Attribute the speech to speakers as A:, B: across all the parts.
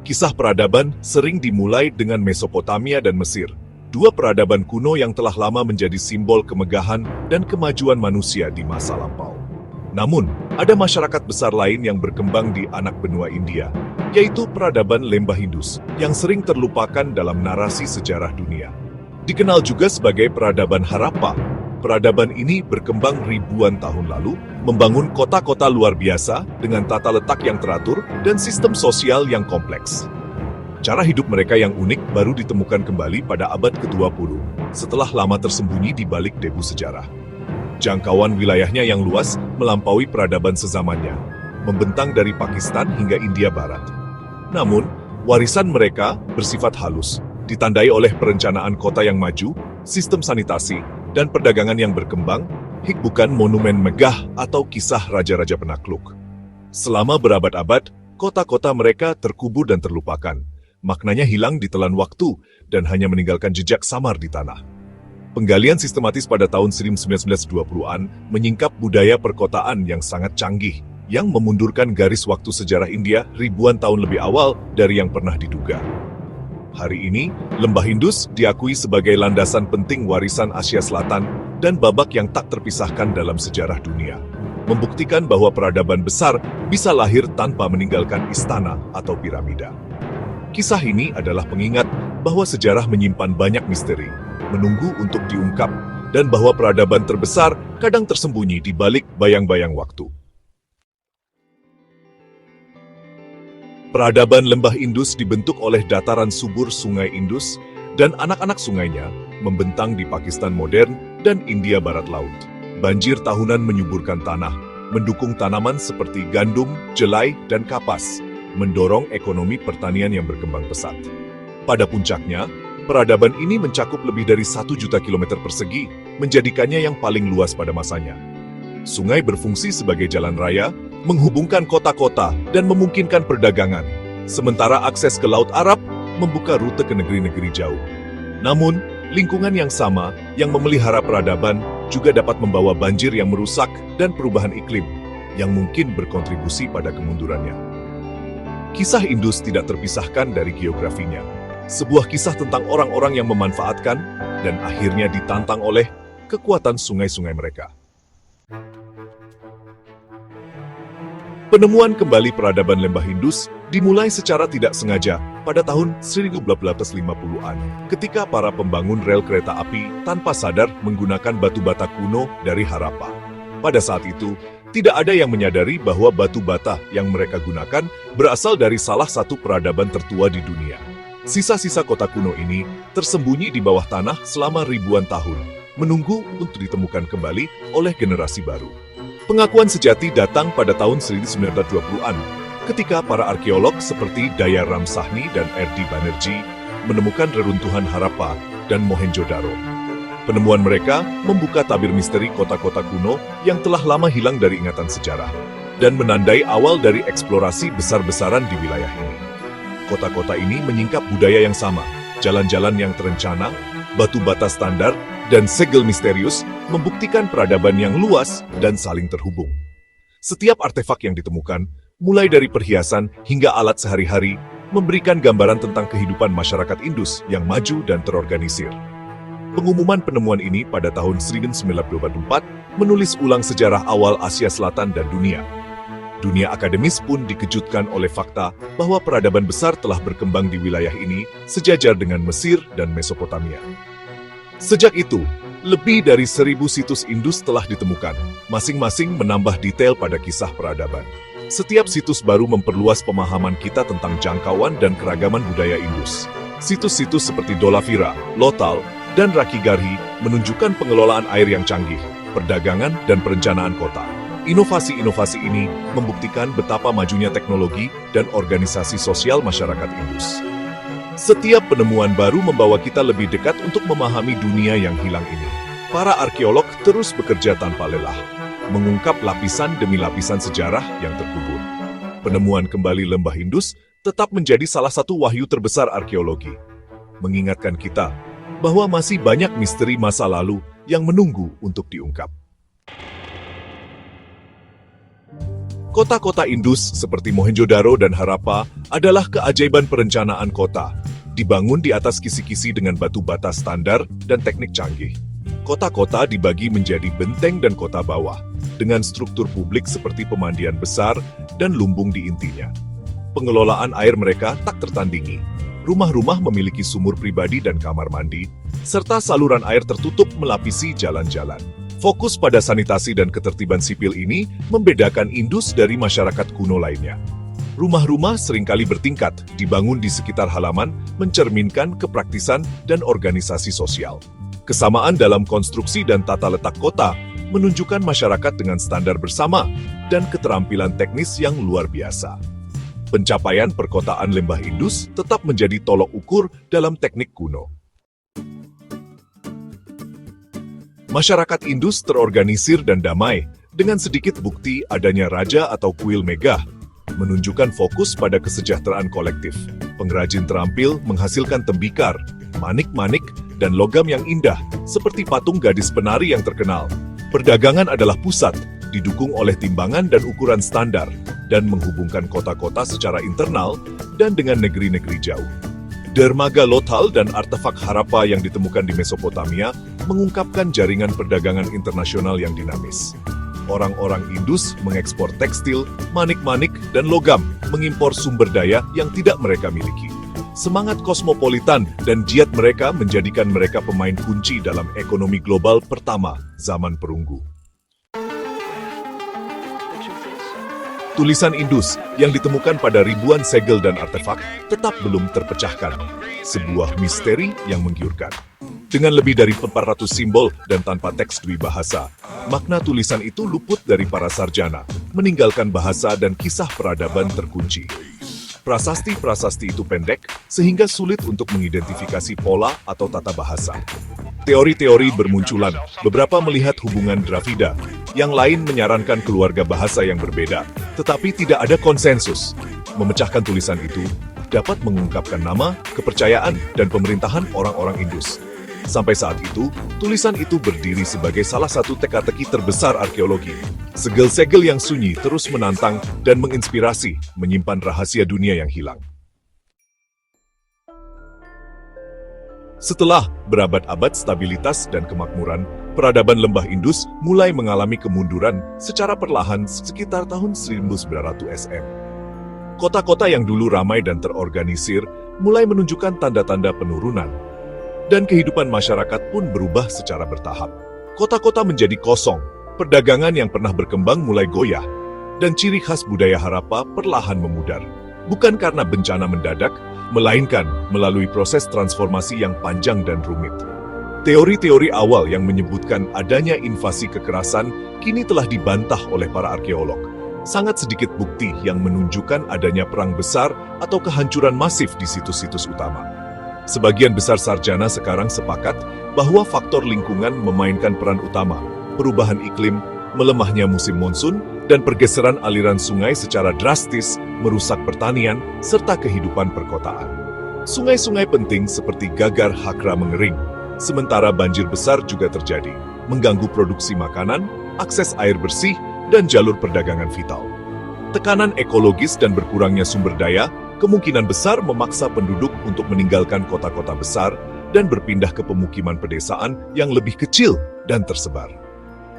A: Kisah peradaban sering dimulai dengan Mesopotamia dan Mesir, dua peradaban kuno yang telah lama menjadi simbol kemegahan dan kemajuan manusia di masa lampau. Namun, ada masyarakat besar lain yang berkembang di anak benua India, yaitu peradaban lembah Indus, yang sering terlupakan dalam narasi sejarah dunia. Dikenal juga sebagai peradaban Harappa, peradaban ini berkembang ribuan tahun lalu, membangun kota-kota luar biasa dengan tata letak yang teratur dan sistem sosial yang kompleks. Cara hidup mereka yang unik baru ditemukan kembali pada abad ke-20, setelah lama tersembunyi di balik debu sejarah. Jangkauan wilayahnya yang luas melampaui peradaban sezamannya, membentang dari Pakistan hingga India Barat. Namun, warisan mereka bersifat halus, ditandai oleh perencanaan kota yang maju, sistem sanitasi, dan perdagangan yang berkembang, bukan monumen megah atau kisah raja-raja penakluk. Selama berabad-abad, kota-kota mereka terkubur dan terlupakan. Maknanya hilang ditelan waktu dan hanya meninggalkan jejak samar di tanah. Penggalian sistematis pada tahun 1920-an menyingkap budaya perkotaan yang sangat canggih, yang memundurkan garis waktu sejarah India ribuan tahun lebih awal dari yang pernah diduga. Hari ini, Lembah Indus diakui sebagai landasan penting warisan Asia Selatan dan babak yang tak terpisahkan dalam sejarah dunia, membuktikan bahwa peradaban besar bisa lahir tanpa meninggalkan istana atau piramida. Kisah ini adalah pengingat bahwa sejarah menyimpan banyak misteri, menunggu untuk diungkap, dan bahwa peradaban terbesar kadang tersembunyi di balik bayang-bayang waktu. Peradaban Lembah Indus dibentuk oleh dataran subur Sungai Indus dan anak-anak sungainya membentang di Pakistan modern dan India Barat Laut. Banjir tahunan menyuburkan tanah, mendukung tanaman seperti gandum, jelai, dan kapas, mendorong ekonomi pertanian yang berkembang pesat. Pada puncaknya, peradaban ini mencakup lebih dari 1 juta kilometer persegi, menjadikannya yang paling luas pada masanya. Sungai berfungsi sebagai jalan raya, menghubungkan kota-kota dan memungkinkan perdagangan, sementara akses ke Laut Arab membuka rute ke negeri-negeri jauh. Namun, lingkungan yang sama yang memelihara peradaban juga dapat membawa banjir yang merusak dan perubahan iklim yang mungkin berkontribusi pada kemundurannya. Kisah Indus tidak terpisahkan dari geografinya. Sebuah kisah tentang orang-orang yang memanfaatkan dan akhirnya ditantang oleh kekuatan sungai-sungai mereka. Penemuan kembali peradaban Lembah Indus dimulai secara tidak sengaja pada tahun 1850-an, ketika para pembangun rel kereta api tanpa sadar menggunakan batu bata kuno dari Harappa. Pada saat itu, tidak ada yang menyadari bahwa batu bata yang mereka gunakan berasal dari salah satu peradaban tertua di dunia. Sisa-sisa kota kuno ini tersembunyi di bawah tanah selama ribuan tahun, menunggu untuk ditemukan kembali oleh generasi baru. Pengakuan sejati datang pada tahun 1920-an, ketika para arkeolog seperti Daya Ramsahni dan R.D. Banerjee menemukan reruntuhan Harappa dan Mohenjo-daro. Penemuan mereka membuka tabir misteri kota-kota kuno yang telah lama hilang dari ingatan sejarah, dan menandai awal dari eksplorasi besar-besaran di wilayah ini. Kota-kota ini menyingkap budaya yang sama, jalan-jalan yang terencana, batu bata standar, dan segel misterius membuktikan peradaban yang luas dan saling terhubung. Setiap artefak yang ditemukan, mulai dari perhiasan hingga alat sehari-hari, memberikan gambaran tentang kehidupan masyarakat Indus yang maju dan terorganisir. Pengumuman penemuan ini pada tahun 1924 menulis ulang sejarah awal Asia Selatan dan dunia. Dunia akademis pun dikejutkan oleh fakta bahwa peradaban besar telah berkembang di wilayah ini sejajar dengan Mesir dan Mesopotamia. Sejak itu, lebih dari 1.000 situs Indus telah ditemukan, masing-masing menambah detail pada kisah peradaban. Setiap situs baru memperluas pemahaman kita tentang jangkauan dan keragaman budaya Indus. Situs-situs seperti Dolavira, Lothal, dan Rakhigarhi menunjukkan pengelolaan air yang canggih, perdagangan, dan perencanaan kota. Inovasi-inovasi ini membuktikan betapa majunya teknologi dan organisasi sosial masyarakat Indus. Setiap penemuan baru membawa kita lebih dekat untuk memahami dunia yang hilang ini. Para arkeolog terus bekerja tanpa lelah, mengungkap lapisan demi lapisan sejarah yang terkubur. Penemuan kembali Lembah Indus tetap menjadi salah satu wahyu terbesar arkeologi, mengingatkan kita bahwa masih banyak misteri masa lalu yang menunggu untuk diungkap. Kota-kota Indus seperti Mohenjo-daro dan Harappa adalah keajaiban perencanaan kota, dibangun di atas kisi-kisi dengan batu bata standar dan teknik canggih. Kota-kota dibagi menjadi benteng dan kota bawah, dengan struktur publik seperti pemandian besar dan lumbung di intinya. Pengelolaan air mereka tak tertandingi. Rumah-rumah memiliki sumur pribadi dan kamar mandi, serta saluran air tertutup melapisi jalan-jalan. Fokus pada sanitasi dan ketertiban sipil ini membedakan Indus dari masyarakat kuno lainnya. Rumah-rumah seringkali bertingkat, dibangun di sekitar halaman, mencerminkan kepraktisan dan organisasi sosial. Kesamaan dalam konstruksi dan tata letak kota menunjukkan masyarakat dengan standar bersama dan keterampilan teknis yang luar biasa. Pencapaian perkotaan Lembah Indus tetap menjadi tolok ukur dalam teknik kuno. Masyarakat Indus terorganisir dan damai, dengan sedikit bukti adanya raja atau kuil megah, menunjukkan fokus pada kesejahteraan kolektif. Pengrajin terampil menghasilkan tembikar, manik-manik, dan logam yang indah, seperti patung gadis penari yang terkenal. Perdagangan adalah pusat, didukung oleh timbangan dan ukuran standar, dan menghubungkan kota-kota secara internal dan dengan negeri-negeri jauh. Dermaga Lothal dan artefak Harappa yang ditemukan di Mesopotamia mengungkapkan jaringan perdagangan internasional yang dinamis. Orang-orang Indus mengekspor tekstil, manik-manik, dan logam, mengimpor sumber daya yang tidak mereka miliki. Semangat kosmopolitan dan giat mereka menjadikan mereka pemain kunci dalam ekonomi global pertama zaman perunggu. Tulisan Indus yang ditemukan pada ribuan segel dan artefak tetap belum terpecahkan. Sebuah misteri yang menggiurkan. Dengan lebih dari 400 simbol dan tanpa teks dwi bahasa, makna tulisan itu luput dari para sarjana, meninggalkan bahasa dan kisah peradaban terkunci. Prasasti-prasasti itu pendek, sehingga sulit untuk mengidentifikasi pola atau tata bahasa. Teori-teori bermunculan, beberapa melihat hubungan Dravida, yang lain menyarankan keluarga bahasa yang berbeda, tetapi tidak ada konsensus. Memecahkan tulisan itu dapat mengungkapkan nama, kepercayaan, dan pemerintahan orang-orang Indus. Sampai saat itu, tulisan itu berdiri sebagai salah satu teka-teki terbesar arkeologi. Segel-segel yang sunyi terus menantang dan menginspirasi menyimpan rahasia dunia yang hilang. Setelah berabad-abad stabilitas dan kemakmuran, peradaban Lembah Indus mulai mengalami kemunduran secara perlahan sekitar tahun 1900 SM. Kota-kota yang dulu ramai dan terorganisir mulai menunjukkan tanda-tanda penurunan, dan kehidupan masyarakat pun berubah secara bertahap. Kota-kota menjadi kosong, perdagangan yang pernah berkembang mulai goyah, dan ciri khas budaya Harappa perlahan memudar. Bukan karena bencana mendadak, melainkan melalui proses transformasi yang panjang dan rumit. Teori-teori awal yang menyebutkan adanya invasi kekerasan kini telah dibantah oleh para arkeolog. Sangat sedikit bukti yang menunjukkan adanya perang besar atau kehancuran masif di situs-situs utama. Sebagian besar sarjana sekarang sepakat bahwa faktor lingkungan memainkan peran utama. Perubahan iklim, melemahnya musim monsun, dan pergeseran aliran sungai secara drastis merusak pertanian serta kehidupan perkotaan. Sungai-sungai penting seperti Gagar Hakra mengering, sementara banjir besar juga terjadi, mengganggu produksi makanan, akses air bersih, dan jalur perdagangan vital. Tekanan ekologis dan berkurangnya sumber daya kemungkinan besar memaksa penduduk untuk meninggalkan kota-kota besar dan berpindah ke pemukiman pedesaan yang lebih kecil dan tersebar.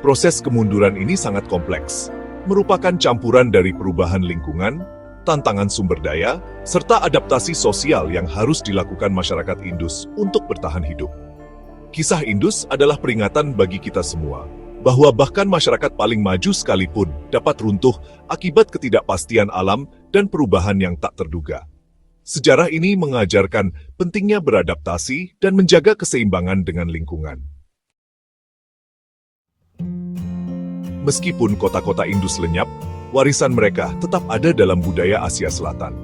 A: Proses kemunduran ini sangat kompleks, merupakan campuran dari perubahan lingkungan, tantangan sumber daya, serta adaptasi sosial yang harus dilakukan masyarakat Indus untuk bertahan hidup. Kisah Indus adalah peringatan bagi kita semua, bahwa bahkan masyarakat paling maju sekalipun dapat runtuh akibat ketidakpastian alam dan perubahan yang tak terduga. Sejarah ini mengajarkan pentingnya beradaptasi dan menjaga keseimbangan dengan lingkungan. Meskipun kota-kota Indus lenyap, warisan mereka tetap ada dalam budaya Asia Selatan.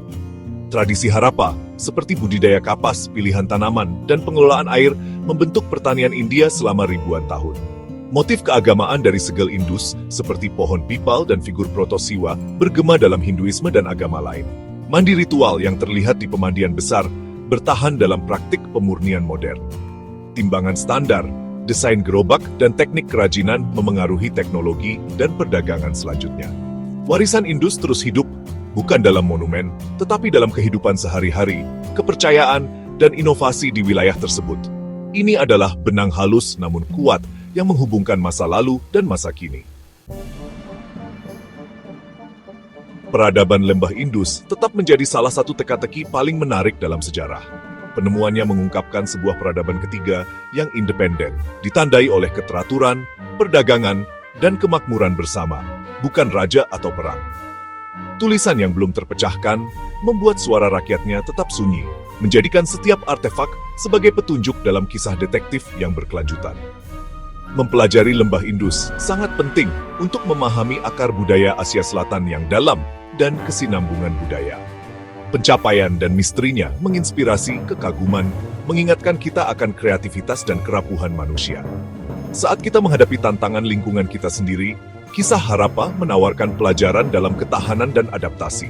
A: Tradisi Harappa, seperti budidaya kapas, pilihan tanaman, dan pengelolaan air, membentuk pertanian India selama ribuan tahun. Motif keagamaan dari segel Indus, seperti pohon pipal dan figur protosiwa, bergema dalam Hinduisme dan agama lain. Mandi ritual yang terlihat di pemandian besar, bertahan dalam praktik pemurnian modern. Timbangan standar, desain gerobak, dan teknik kerajinan memengaruhi teknologi dan perdagangan selanjutnya. Warisan Indus terus hidup, bukan dalam monumen, tetapi dalam kehidupan sehari-hari, kepercayaan, dan inovasi di wilayah tersebut. Ini adalah benang halus namun kuat yang menghubungkan masa lalu dan masa kini. Peradaban Lembah Indus tetap menjadi salah satu teka-teki paling menarik dalam sejarah. Penemuannya mengungkapkan sebuah peradaban ketiga yang independen, ditandai oleh keteraturan, perdagangan, dan kemakmuran bersama, bukan raja atau perang. Tulisan yang belum terpecahkan membuat suara rakyatnya tetap sunyi, menjadikan setiap artefak sebagai petunjuk dalam kisah detektif yang berkelanjutan. Mempelajari Lembah Indus sangat penting untuk memahami akar budaya Asia Selatan yang dalam dan kesinambungan budaya. Pencapaian dan misterinya menginspirasi kekaguman, mengingatkan kita akan kreativitas dan kerapuhan manusia. Saat kita menghadapi tantangan lingkungan kita sendiri, kisah Harappa menawarkan pelajaran dalam ketahanan dan adaptasi.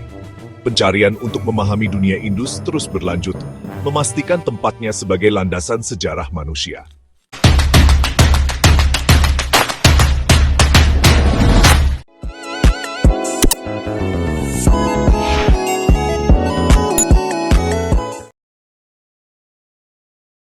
A: Pencarian untuk memahami dunia Indus terus berlanjut, memastikan tempatnya sebagai landasan sejarah manusia.